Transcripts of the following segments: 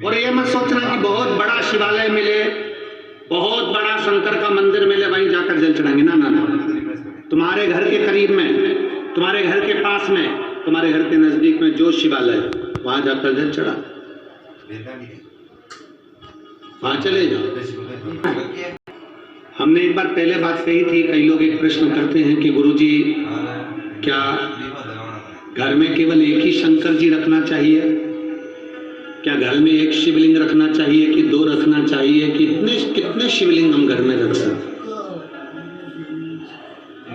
और ये मत सोचना कि बहुत बड़ा शिवालय मिले, बहुत बड़ा शंकर का मंदिर मिले, वहीं जाकर जल चढ़ाएंगे। ना ना ना, तुम्हारे घर के करीब में, तुम्हारे घर के पास में, तुम्हारे घर के नजदीक में जो शिवालय, वहां जाकर जल चढ़ा, वहां चले जाओ। हमने एक बार पहले बात कही थी, कई लोग एक प्रश्न करते हैं कि गुरुजी क्या घर में केवल एक ही शंकर जी रखना चाहिए, क्या घर में एक शिवलिंग रखना चाहिए कि दो रखना चाहिए, कितने कितने शिवलिंग हम घर में रख सकते।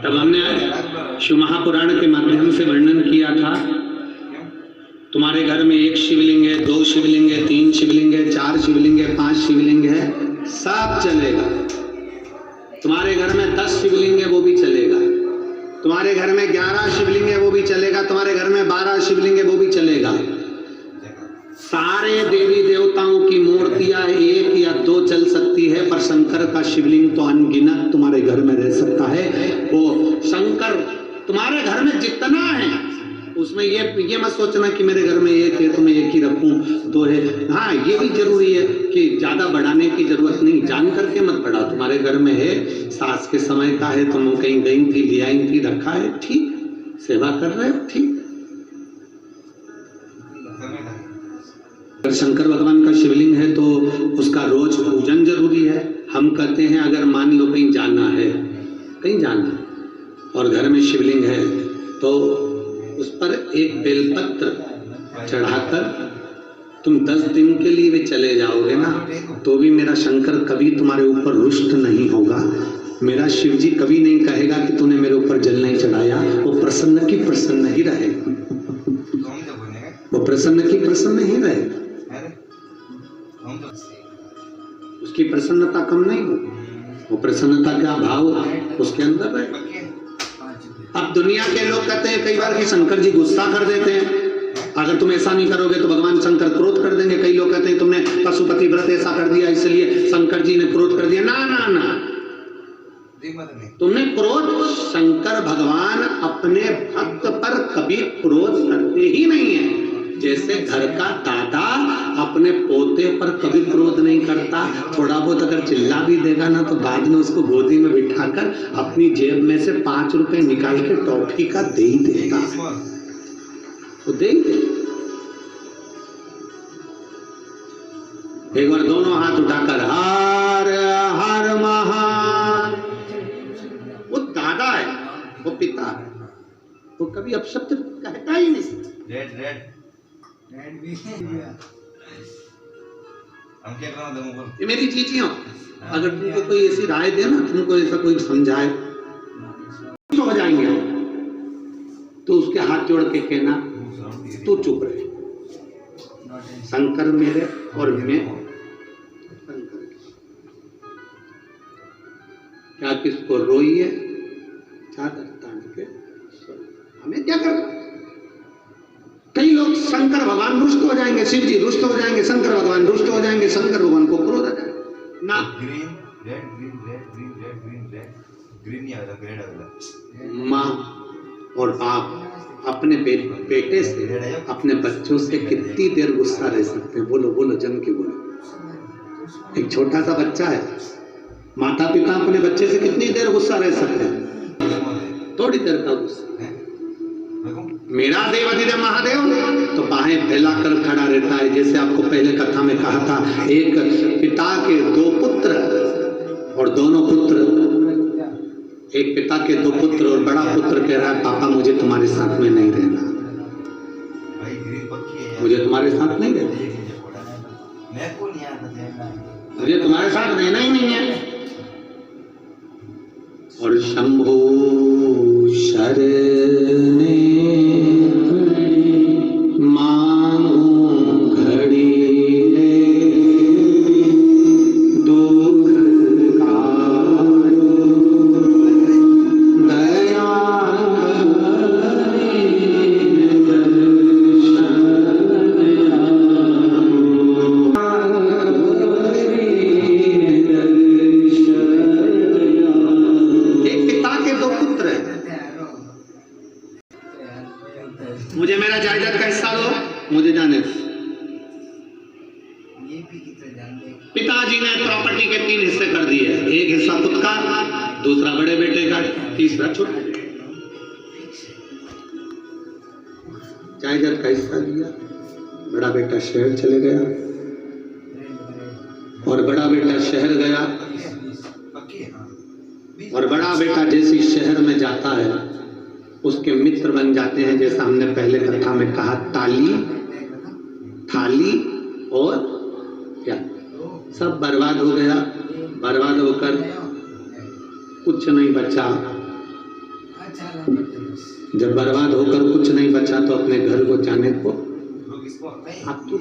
तब हमने शिव महापुराण के माध्यम से वर्णन किया था, तुम्हारे घर में एक शिवलिंग है, दो शिवलिंग है, तीन शिवलिंग है, चार शिवलिंग है, पांच शिवलिंग है, सब चलेगा। तुम्हारे घर में 10 शिवलिंग है, वो भी चलेगा। तुम्हारे घर में 11 शिवलिंग है, वो भी चलेगा। तुम्हारे घर में 12 शिवलिंग है, वो भी चलेगा। सारे देवी देवताओं की मूर्तियां एक या दो चल सकती है, पर शंकर का शिवलिंग तो अनगिनत तुम्हारे घर में रह सकता है। वो शंकर तुम्हारे घर में जितना है, उसमें ये मत सोचना कि मेरे घर में एक है तो मैं एक ही रखूं, दो है। हाँ, ये भी जरूरी है कि ज्यादा बढ़ाने की जरूरत नहीं, जान करके मत बढ़ा। तुम्हारे घर में है, सास के समय का है, तुम कहीं गई थी, ले आई थी, रखा है, ठीक, सेवा कर रहे हो, ठीक। अगर शंकर भगवान का शिवलिंग है तो उसका रोज पूजन जरूरी है। हम कहते हैं अगर मान लो कहीं जाना है, कहीं जाना है और घर में शिवलिंग है तो उस पर एक बेलपत्र चढ़ाकर तुम 10 दिन के लिए भी चले जाओगे ना, तो भी मेरा शंकर कभी तुम्हारे ऊपर रुष्ट नहीं होगा। मेरा शिव जी कभी नहीं कहेगा कि तूने मेरे ऊपर जल नहीं चढ़ाया। वो प्रसन्न की प्रसन्न ही रहेगा, वो प्रसन्न की प्रसन्न ही रहेगा, उसकी प्रसन्नता कम नहीं होगी, वो प्रसन्नता का भाव उसके अंदर रहेगा। अब दुनिया के लोग कहते हैं कई बार कि शंकर जी गुस्सा कर देते हैं, अगर तुम ऐसा नहीं करोगे तो भगवान शंकर क्रोध कर देंगे। कई लोग कहते हैं तुमने पशुपति व्रत ऐसा कर दिया इसलिए शंकर जी ने क्रोध कर दिया। ना ना ना, तुमने क्रोध, शंकर भगवान अपने भक्त पर कभी क्रोध करते ही नहीं है। जैसे घर का दादा अपने पोते पर कभी क्रोध नहीं करता, थोड़ा बहुत अगर चिल्ला भी देगा ना तो बाद में उसको गोदी में बिठाकर अपनी जेब में से 5 रुपए निकाल के टॉफी का दे ही देता, वो दे ही देता। एक बार दोनों हाथ उठाकर हर हर महान, वो दादा है, वो पिता है, वो कभी अपशब्द कहता ही नहीं। ये मेरी चीजियों, अगर तुमको कोई ऐसी राय दे ना, तुमको ऐसा कोई समझाए तो हो जाएंगे, तो उसके हाथ जोड़ के कहना तू चुप रहे, शंकर मेरे और मैं शंकर। क्या किसको रोइए चादर तान के, हमें क्या करना। कई लोग शंकर भगवान रुष्ट हो जाएंगे, शिव जी रुष्ट हो जाएंगे, शंकर भगवान रुष्ट हो जाएंगे, शंकर भगवान को क्रोध आ जाएगा ना। माँ और बाप अपने बेटे से, अपने बच्चों से कितनी देर गुस्सा रह सकते हैं? बोलो बोलो, जम के बोलो। एक छोटा सा बच्चा है, माता पिता अपने बच्चे से कितनी देर गुस्सा रह सकते हैं? थोड़ी देर का गुस्सा। मेरा देव अधिदेव महादेव तो बाहें फैलाकर खड़ा रहता है। जैसे आपको पहले कथा में कहा था, एक पिता के 2 पुत्र और दोनों पुत्र, एक पिता के 2 पुत्र और बड़ा पुत्र कह रहा है पापा मुझे तुम्हारे साथ में नहीं रहना, मुझे तुम्हारे साथ नहीं रहना, मुझे तुम्हारे साथ रहना ही नहीं है। और शंभो शरणे मांगू घड़ी दुख कारो दया एक पिता के 2 पुत्र हैं, मुझे मेरा जायदाद का हिस्सा दो, मुझे जाने दो। प्रॉपर्टी के 3 हिस्से कर दिए, एक हिस्सा खुद का, दूसरा बड़े बेटे का, तीसरा छोटे। जायदाद का हिस्सा लिया, बड़ा बेटा शहर चले गया और बड़ा बेटा शहर गया और बड़ा बेटा जैसे शहर में जाता है उसके मित्र बन जाते हैं, जैसा हमने पहले कथा में कहा, ताली, थाली और क्या, सब बर्बाद हो गया। बर्बाद होकर कुछ नहीं बचा। जब बर्बाद होकर कुछ नहीं बचा तो अपने घर को जाने को आप तो